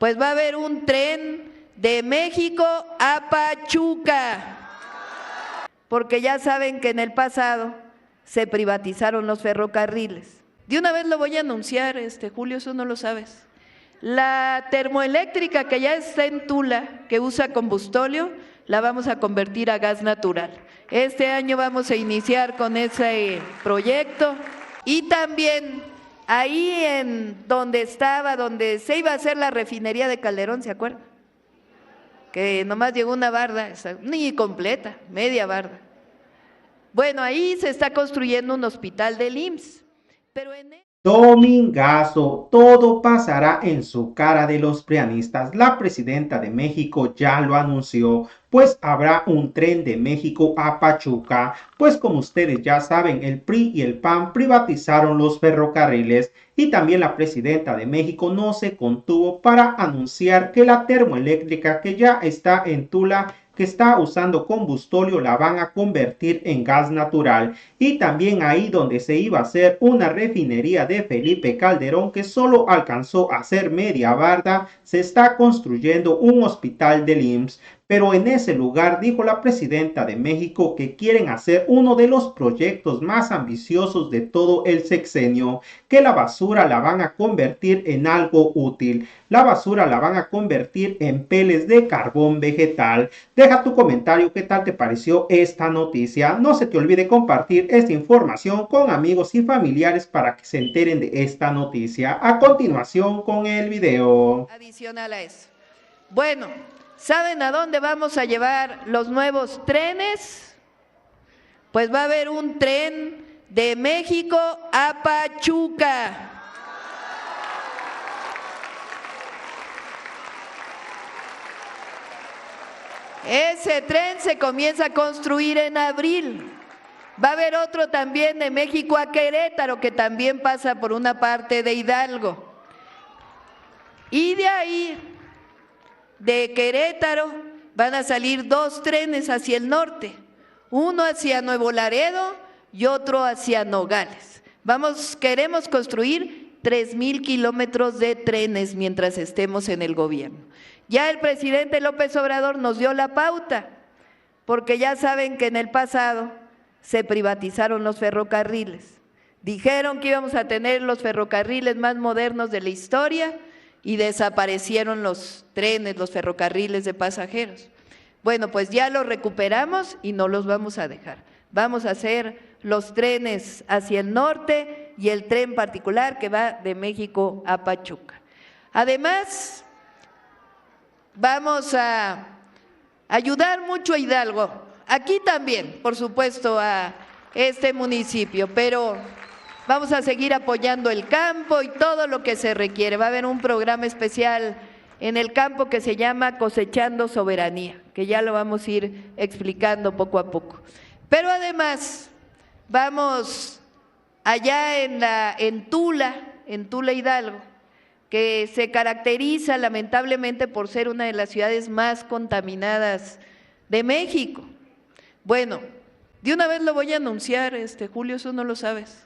Pues va a haber un tren de México a Pachuca, porque ya saben que en el pasado se privatizaron los ferrocarriles. De una vez lo voy a anunciar, Julio, eso no lo sabes. La termoeléctrica que ya está en Tula, que usa combustóleo, la vamos a convertir a gas natural. Este año vamos a iniciar con ese proyecto y también ahí en donde se iba a hacer la refinería de Calderón, ¿se acuerdan? Que nomás llegó una barda, ni completa, media barda. Bueno, ahí se está construyendo un hospital del IMSS, pero Domingazo, todo pasará en su cara de los prianistas. La presidenta de México ya lo anunció, pues habrá un tren de México a Pachuca, pues como ustedes ya saben, el PRI y el PAN privatizaron los ferrocarriles y también la presidenta de México no se contuvo para anunciar que la termoeléctrica que ya está en Tula, que está usando combustóleo, la van a convertir en gas natural. Y también ahí donde se iba a hacer una refinería de Felipe Calderón, que solo alcanzó a hacer media barda, se está construyendo un hospital del IMSS. Pero en ese lugar dijo la presidenta de México que quieren hacer uno de los proyectos más ambiciosos de todo el sexenio, que la basura la van a convertir en algo útil. La basura la van a convertir en pellets de carbón vegetal. Deja tu comentario, ¿qué tal te pareció esta noticia? No se te olvide compartir esta información con amigos y familiares para que se enteren de esta noticia. A continuación con el video. Adicional a eso. Bueno, ¿saben a dónde vamos a llevar los nuevos trenes? Pues va a haber un tren de México a Pachuca. Ese tren se comienza a construir en abril. Va a haber otro también de México a Querétaro, que también pasa por una parte de Hidalgo. Y de ahí, de Querétaro, van a salir dos trenes hacia el norte, uno hacia Nuevo Laredo y otro hacia Nogales. Queremos construir 3,000 kilómetros de trenes mientras estemos en el gobierno. Ya el presidente López Obrador nos dio la pauta, porque ya saben que en el pasado se privatizaron los ferrocarriles. Dijeron que íbamos a tener los ferrocarriles más modernos de la historia y desaparecieron los trenes, los ferrocarriles de pasajeros. Bueno, pues ya los recuperamos y no los vamos a dejar. Vamos a hacer los trenes hacia el norte y el tren particular que va de México a Pachuca. Además, vamos a ayudar mucho a Hidalgo, aquí también, por supuesto, a este municipio, pero vamos a seguir apoyando el campo y todo lo que se requiere. Va a haber un programa especial en el campo que se llama Cosechando Soberanía, que ya lo vamos a ir explicando poco a poco. Pero además, vamos allá en Tula Hidalgo, que se caracteriza lamentablemente por ser una de las ciudades más contaminadas de México. Bueno, de una vez lo voy a anunciar, Julio, eso no lo sabes.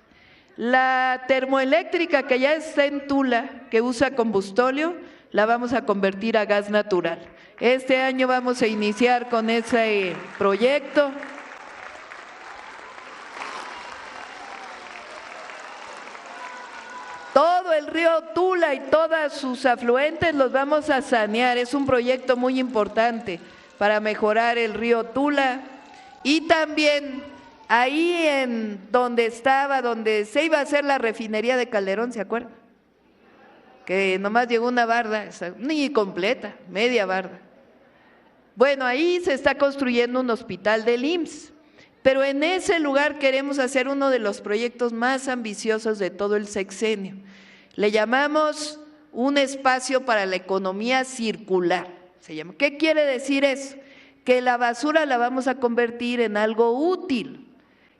La termoeléctrica que ya está en Tula, que usa combustóleo, la vamos a convertir a gas natural. Este año vamos a iniciar con ese proyecto. Todo el río Tula y todos sus afluentes los vamos a sanear. Es un proyecto muy importante para mejorar el río Tula. Y también ahí en donde se iba a hacer la refinería de Calderón, ¿se acuerdan? Que nomás llegó una barda, ni completa, media barda. Bueno, ahí se está construyendo un hospital del IMSS. Pero en ese lugar queremos hacer uno de los proyectos más ambiciosos de todo el sexenio. Le llamamos un espacio para la economía circular. Se llama. ¿Qué quiere decir eso? Que la basura la vamos a convertir en algo útil.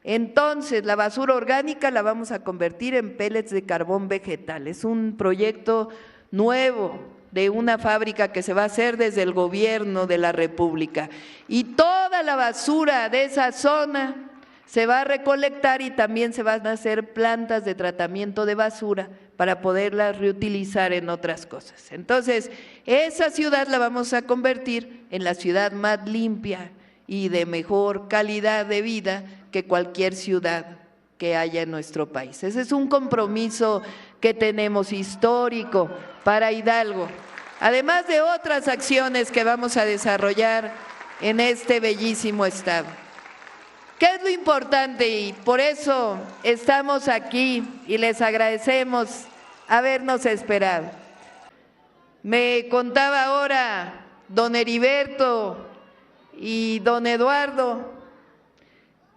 Entonces, la basura orgánica la vamos a convertir en pellets de carbón vegetal. Es un proyecto nuevo de una fábrica que se va a hacer desde el gobierno de la República. Y toda la basura de esa zona se va a recolectar y también se van a hacer plantas de tratamiento de basura para poderlas reutilizar en otras cosas. Entonces, esa ciudad la vamos a convertir en la ciudad más limpia y de mejor calidad de vida que cualquier ciudad que haya en nuestro país. Ese es un compromiso que tenemos histórico para Hidalgo, además de otras acciones que vamos a desarrollar en este bellísimo estado. ¿Qué es lo importante? Y por eso estamos aquí y les agradecemos habernos esperado. Me contaba ahora don Heriberto y don Eduardo,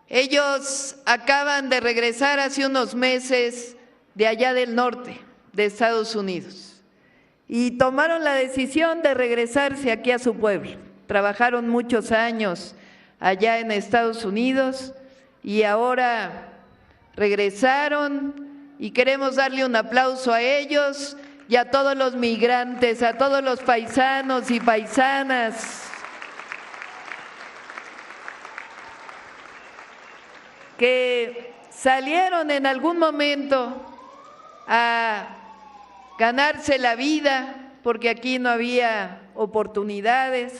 ellos acaban de regresar hace unos meses de allá del norte, de Estados Unidos, y tomaron la decisión de regresarse aquí a su pueblo. Trabajaron muchos años allá en Estados Unidos y ahora regresaron y queremos darle un aplauso a ellos y a todos los migrantes, a todos los paisanos y paisanas que salieron en algún momento a ganarse la vida porque aquí no había oportunidades,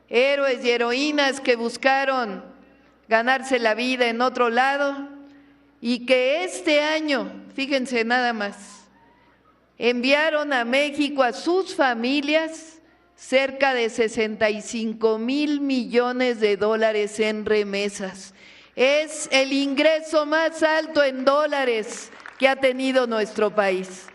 héroes y heroínas que buscaron ganarse la vida en otro lado y que este año, fíjense nada más, enviaron a México a sus familias cerca de 65,000 millones de dólares en remesas. Es el ingreso más alto en dólares que ha tenido nuestro país.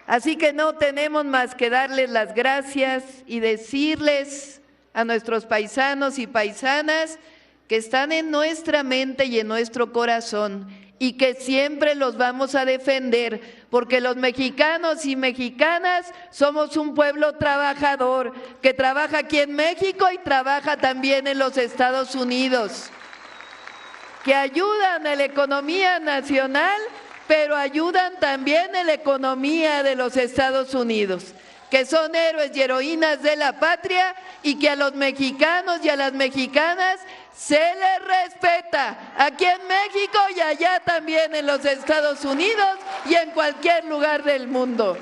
Así que no tenemos más que darles las gracias y decirles a nuestros paisanos y paisanas que están en nuestra mente y en nuestro corazón y que siempre los vamos a defender, porque los mexicanos y mexicanas somos un pueblo trabajador, que trabaja aquí en México y trabaja también en los Estados Unidos, que ayudan a la economía nacional, pero ayudan también en la economía de los Estados Unidos, que son héroes y heroínas de la patria y que a los mexicanos y a las mexicanas se les respeta aquí en México y allá también en los Estados Unidos y en cualquier lugar del mundo.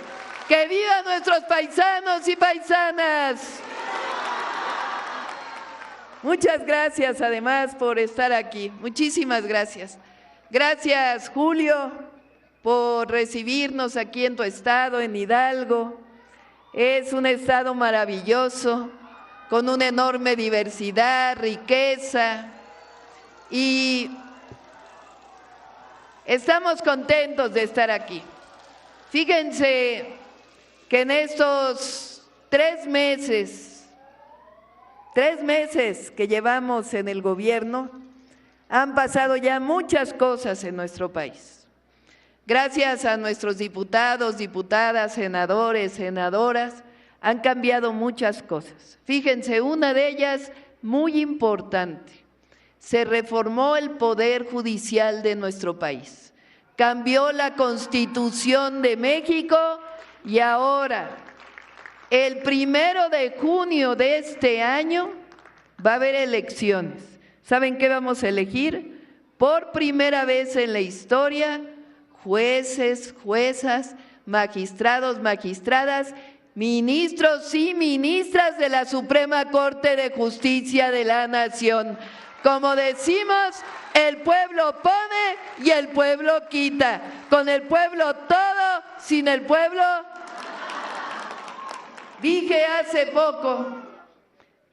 ¡Que vivan nuestros paisanos y paisanas! Muchas gracias además por estar aquí, muchísimas gracias. Gracias Julio por recibirnos aquí en tu estado, en Hidalgo. Es un estado maravilloso, con una enorme diversidad, riqueza, y estamos contentos de estar aquí. Fíjense que en estos 3 meses que llevamos en el gobierno, han pasado ya muchas cosas en nuestro país. Gracias a nuestros diputados, diputadas, senadores, senadoras, han cambiado muchas cosas. Fíjense, una de ellas muy importante, se reformó el Poder Judicial de nuestro país, cambió la Constitución de México y ahora, el 1 de junio de este año, va a haber elecciones. ¿Saben qué vamos a elegir? Por primera vez en la historia, jueces, juezas, magistrados, magistradas, ministros y ministras de la Suprema Corte de Justicia de la Nación. Como decimos, el pueblo pone y el pueblo quita. Con el pueblo todo, sin el pueblo. Dije hace poco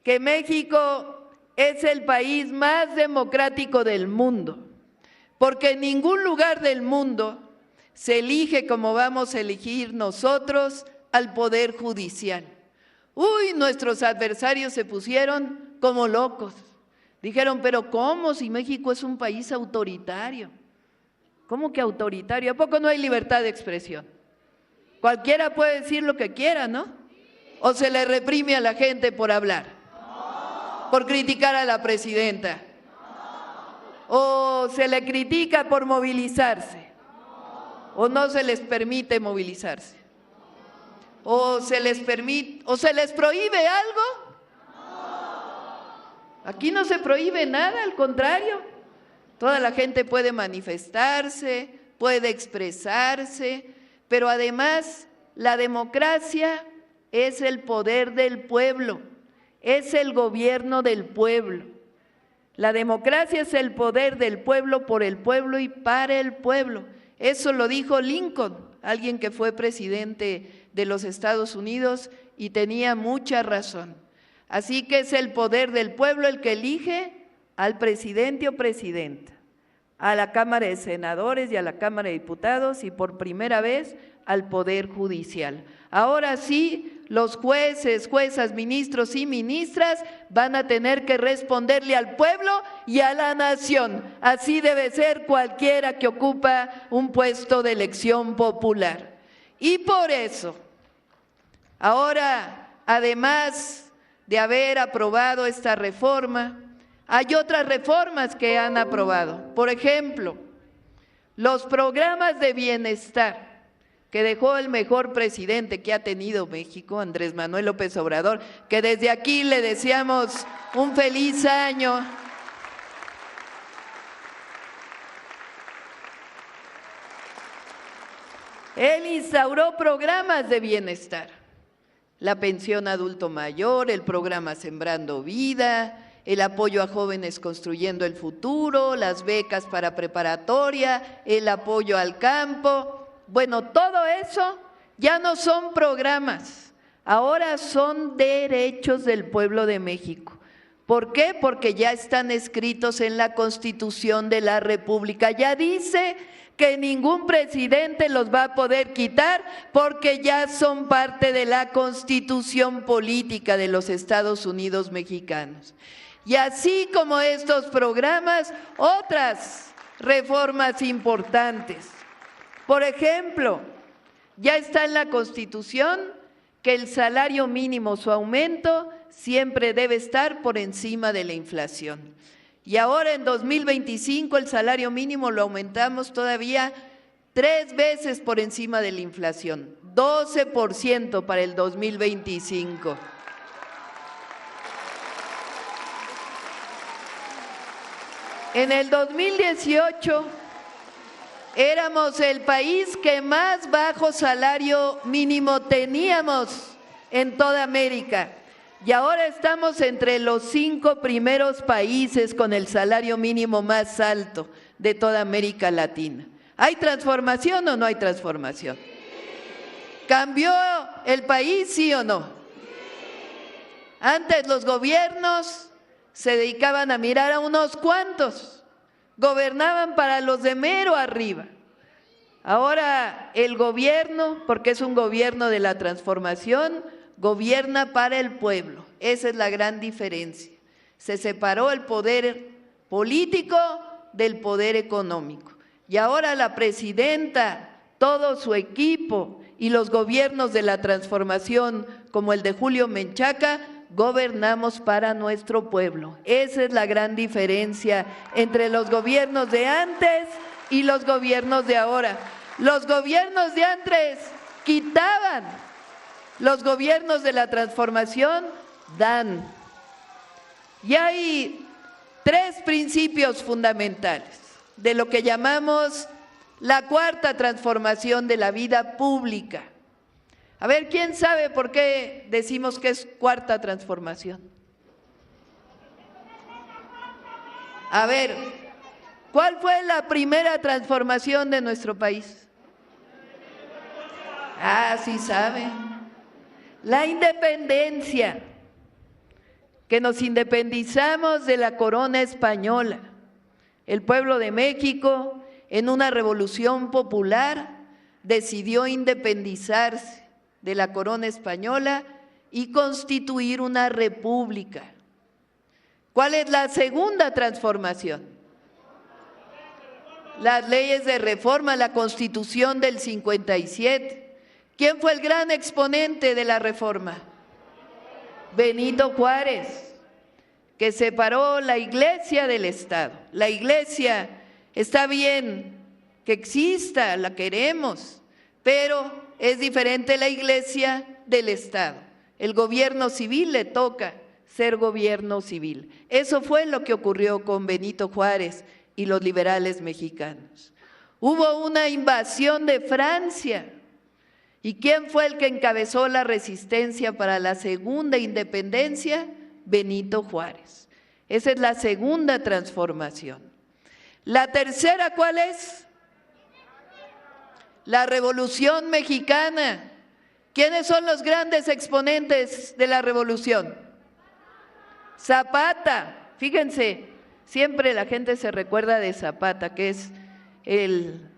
que México es el país más democrático del mundo, porque en ningún lugar del mundo se elige como vamos a elegir nosotros al Poder Judicial. Uy, nuestros adversarios se pusieron como locos. Dijeron, pero ¿cómo si México es un país autoritario? ¿Cómo que autoritario? ¿A poco no hay libertad de expresión? Cualquiera puede decir lo que quiera, ¿no? ¿O se le reprime a la gente por hablar? ¿Por criticar a la presidenta? ¿O se le critica por movilizarse? ¿O no se les permite movilizarse? ¿O se les permite, o se les prohíbe algo? Aquí no se prohíbe nada, al contrario. Toda la gente puede manifestarse, puede expresarse, pero además la democracia es el poder del pueblo, es el gobierno del pueblo. La democracia es el poder del pueblo, por el pueblo y para el pueblo. Eso lo dijo Lincoln, alguien que fue presidente de los Estados Unidos y tenía mucha razón. Así que es el poder del pueblo el que elige al presidente o presidenta, a la Cámara de Senadores y a la Cámara de Diputados y por primera vez al Poder Judicial. Ahora sí, los jueces, juezas, ministros y ministras van a tener que responderle al pueblo y a la nación. Así debe ser cualquiera que ocupa un puesto de elección popular. Y por eso, ahora, además de haber aprobado esta reforma, hay otras reformas que han aprobado. Por ejemplo, los programas de bienestar que dejó el mejor presidente que ha tenido México, Andrés Manuel López Obrador, que desde aquí le deseamos un feliz año. Él instauró programas de bienestar, la pensión adulto mayor, el programa Sembrando Vida, el apoyo a jóvenes construyendo el futuro, las becas para preparatoria, el apoyo al campo. Bueno, todo eso ya no son programas, ahora son derechos del pueblo de México. ¿Por qué? Porque ya están escritos en la Constitución de la República. Ya dice que ningún presidente los va a poder quitar porque ya son parte de la Constitución política de los Estados Unidos mexicanos. Y así como estos programas, otras reformas importantes. Por ejemplo, ya está en la Constitución que el salario mínimo, su aumento, siempre debe estar por encima de la inflación. Y ahora en 2025 el salario mínimo lo aumentamos todavía 3 veces por encima de la inflación, 12% para el 2025. En el 2018 éramos el país que más bajo salario mínimo teníamos en toda América y ahora estamos entre los 5 primeros países con el salario mínimo más alto de toda América Latina. ¿Hay transformación o no hay transformación? ¿Cambió el país, sí o no? Antes los gobiernos se dedicaban a mirar a unos cuantos, gobernaban para los de mero arriba. Ahora el gobierno, porque es un gobierno de la transformación, gobierna para el pueblo. Esa es la gran diferencia. Se separó el poder político del poder económico. Y ahora la presidenta, todo su equipo y los gobiernos de la transformación, como el de Julio Menchaca, gobernamos para nuestro pueblo. Esa es la gran diferencia entre los gobiernos de antes y los gobiernos de ahora. Los gobiernos de antes quitaban, los gobiernos de la transformación dan. Y hay 3 principios fundamentales de lo que llamamos la cuarta transformación de la vida pública. A ver, ¿quién sabe por qué decimos que es cuarta transformación? A ver, ¿cuál fue la primera transformación de nuestro país? Ah, sí saben. La independencia, que nos independizamos de la corona española. El pueblo de México, en una revolución popular, decidió independizarse de la corona española y constituir una república. ¿Cuál es la segunda transformación? Las leyes de reforma, la Constitución del 57. ¿Quién fue el gran exponente de la reforma? Benito Juárez, que separó la Iglesia del Estado. La Iglesia está bien que exista, la queremos, pero es diferente la Iglesia del Estado. El gobierno civil le toca ser gobierno civil. Eso fue lo que ocurrió con Benito Juárez y los liberales mexicanos. Hubo una invasión de Francia. ¿Y quién fue el que encabezó la resistencia para la segunda independencia? Benito Juárez. Esa es la segunda transformación. La tercera, ¿cuál es? La Revolución Mexicana. ¿Quiénes son los grandes exponentes de la revolución? Zapata. Fíjense, siempre la gente se recuerda de Zapata, que es el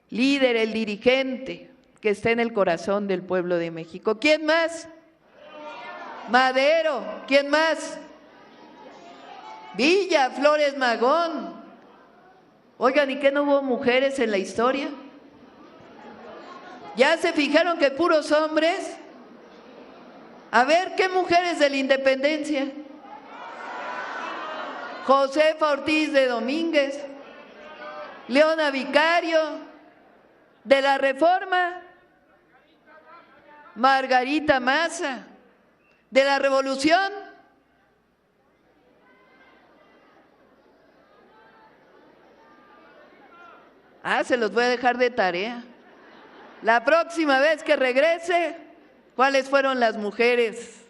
líder, el dirigente que está en el corazón del pueblo de México. ¿Quién más? Madero. ¿Quién más? Villa, Flores Magón. Oigan, ¿y qué no hubo mujeres en la historia? ¿Ya se fijaron que puros hombres? A ver, ¿qué mujeres de la independencia? Josefa Ortiz de Domínguez, Leona Vicario, de la Reforma, Margarita Maza, de la Revolución, se los voy a dejar de tarea. La próxima vez que regrese, ¿cuáles fueron las mujeres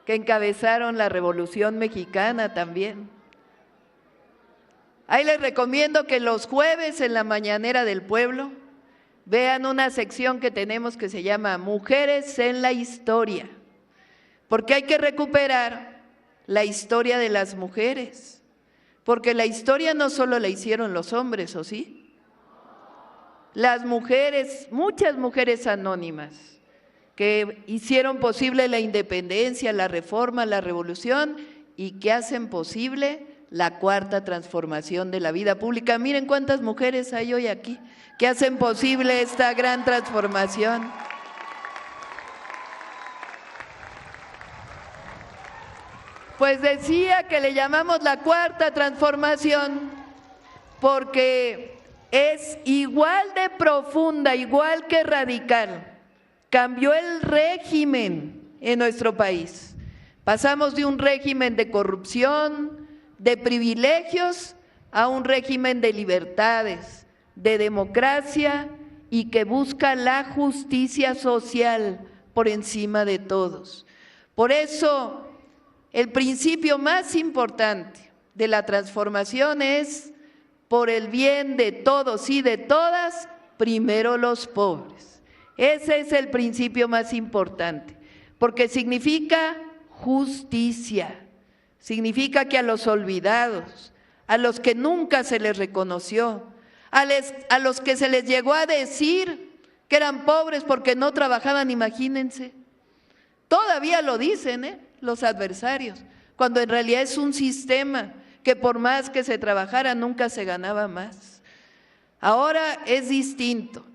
que encabezaron la Revolución Mexicana también? Ahí les recomiendo que los jueves en la mañanera del pueblo vean una sección que tenemos que se llama Mujeres en la Historia, porque hay que recuperar la historia de las mujeres, porque la historia no solo la hicieron los hombres, ¿o sí? Las mujeres, muchas mujeres anónimas, que hicieron posible la independencia, la reforma, la revolución y que hacen posible la cuarta transformación de la vida pública. Miren cuántas mujeres hay hoy aquí que hacen posible esta gran transformación. Pues decía que le llamamos la cuarta transformación porque es igual de profunda, igual que radical. Cambió el régimen en nuestro país. Pasamos de un régimen de corrupción, de privilegios, a un régimen de libertades, de democracia y que busca la justicia social por encima de todos. Por eso, el principio más importante de la transformación es: por el bien de todos y de todas, primero los pobres. Ese es el principio más importante, porque significa justicia, significa que a los olvidados, a los que nunca se les reconoció, a los que se les llegó a decir que eran pobres porque no trabajaban, imagínense. Todavía lo dicen, los adversarios, cuando en realidad es un sistema que por más que se trabajara nunca se ganaba más. Ahora es distinto.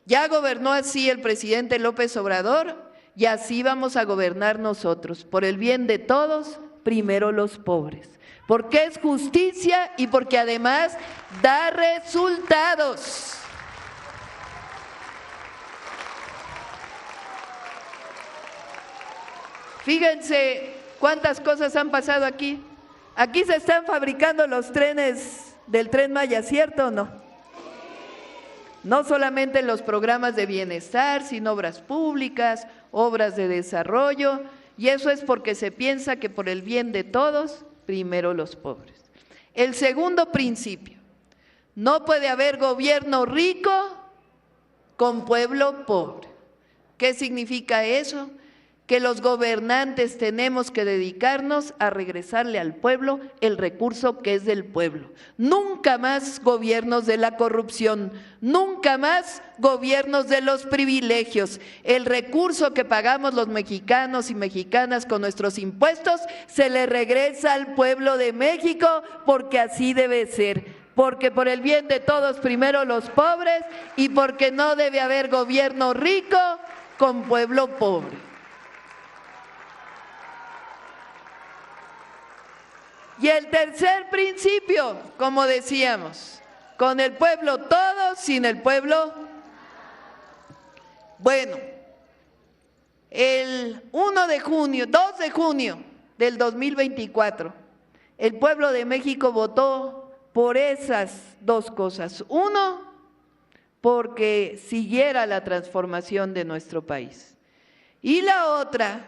Ya gobernó así el presidente López Obrador y así vamos a gobernar nosotros, por el bien de todos, primero los pobres, porque es justicia y porque además da resultados. Fíjense cuántas cosas han pasado aquí. Aquí se están fabricando los trenes del Tren Maya, ¿cierto o no? No solamente los programas de bienestar, sino obras públicas, obras de desarrollo, y eso es porque se piensa que por el bien de todos, primero los pobres. El segundo principio: no puede haber gobierno rico con pueblo pobre. ¿Qué significa eso? Que los gobernantes tenemos que dedicarnos a regresarle al pueblo el recurso que es del pueblo. Nunca más gobiernos de la corrupción, nunca más gobiernos de los privilegios. El recurso que pagamos los mexicanos y mexicanas con nuestros impuestos se le regresa al pueblo de México, porque así debe ser. Porque por el bien de todos, primero los pobres, y porque no debe haber gobierno rico con pueblo pobre. Y el tercer principio, como decíamos, con el pueblo todo, sin el pueblo. Bueno, el 2 de junio del 2024, el pueblo de México votó por esas dos cosas. Uno, porque siguiera la transformación de nuestro país. Y la otra,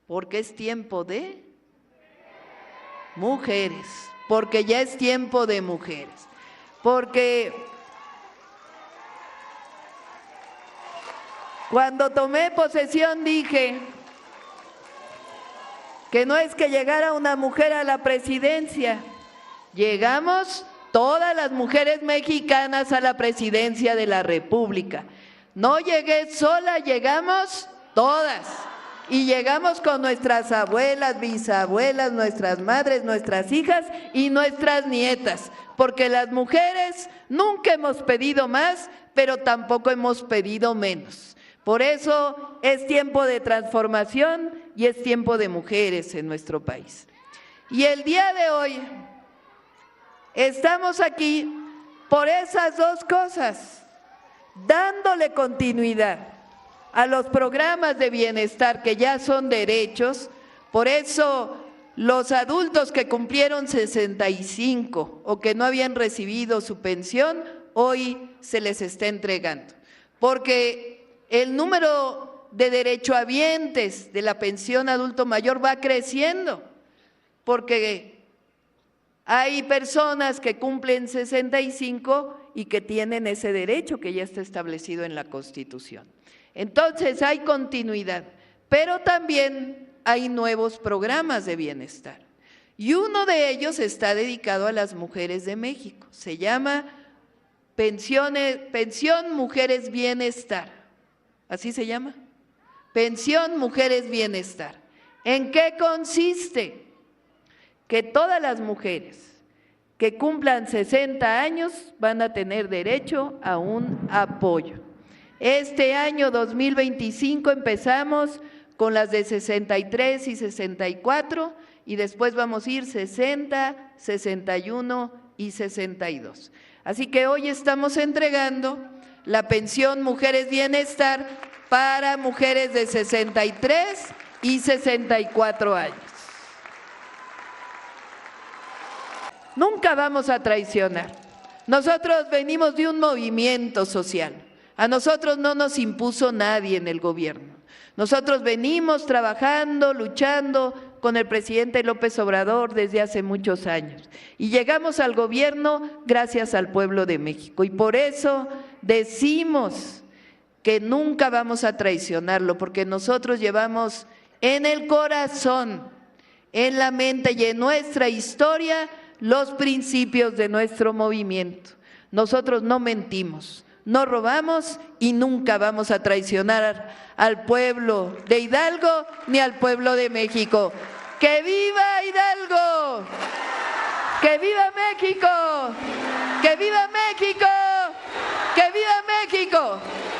porque es tiempo de mujeres, porque ya es tiempo de mujeres. Porque cuando tomé posesión dije que no es que llegara una mujer a la presidencia, llegamos todas las mujeres mexicanas a la presidencia de la República. No llegué sola, llegamos todas. Y llegamos con nuestras abuelas, bisabuelas, nuestras madres, nuestras hijas y nuestras nietas. Porque las mujeres nunca hemos pedido más, pero tampoco hemos pedido menos. Por eso es tiempo de transformación y es tiempo de mujeres en nuestro país. Y el día de hoy estamos aquí por esas dos cosas, dándole continuidad a los programas de bienestar que ya son derechos. Por eso los adultos que cumplieron 65 o que no habían recibido su pensión, hoy se les está entregando. Porque el número de derechohabientes de la pensión adulto mayor va creciendo, porque hay personas que cumplen 65 y que tienen ese derecho que ya está establecido en la Constitución. Entonces hay continuidad, pero también hay nuevos programas de bienestar. Y uno de ellos está dedicado a las mujeres de México. Se llama Pensión Mujeres Bienestar. ¿Así se llama? Pensión Mujeres Bienestar. ¿En qué consiste? Que todas las mujeres que cumplan 60 años van a tener derecho a un apoyo. Este año 2025 empezamos con las de 63 y 64 y después vamos a ir 60, 61 y 62. Así que hoy estamos entregando la pensión Mujeres Bienestar para mujeres de 63 y 64 años. Nunca vamos a traicionar. Nosotros venimos de un movimiento social. A nosotros no nos impuso nadie en el gobierno. Nosotros venimos trabajando, luchando con el presidente López Obrador desde hace muchos años. Y llegamos al gobierno gracias al pueblo de México. Y por eso decimos que nunca vamos a traicionarlo, porque nosotros llevamos en el corazón, en la mente y en nuestra historia los principios de nuestro movimiento. Nosotros no mentimos, no robamos y nunca vamos a traicionar al pueblo de Hidalgo ni al pueblo de México. ¡Que viva Hidalgo! ¡Que viva México! ¡Que viva México! ¡Que viva México!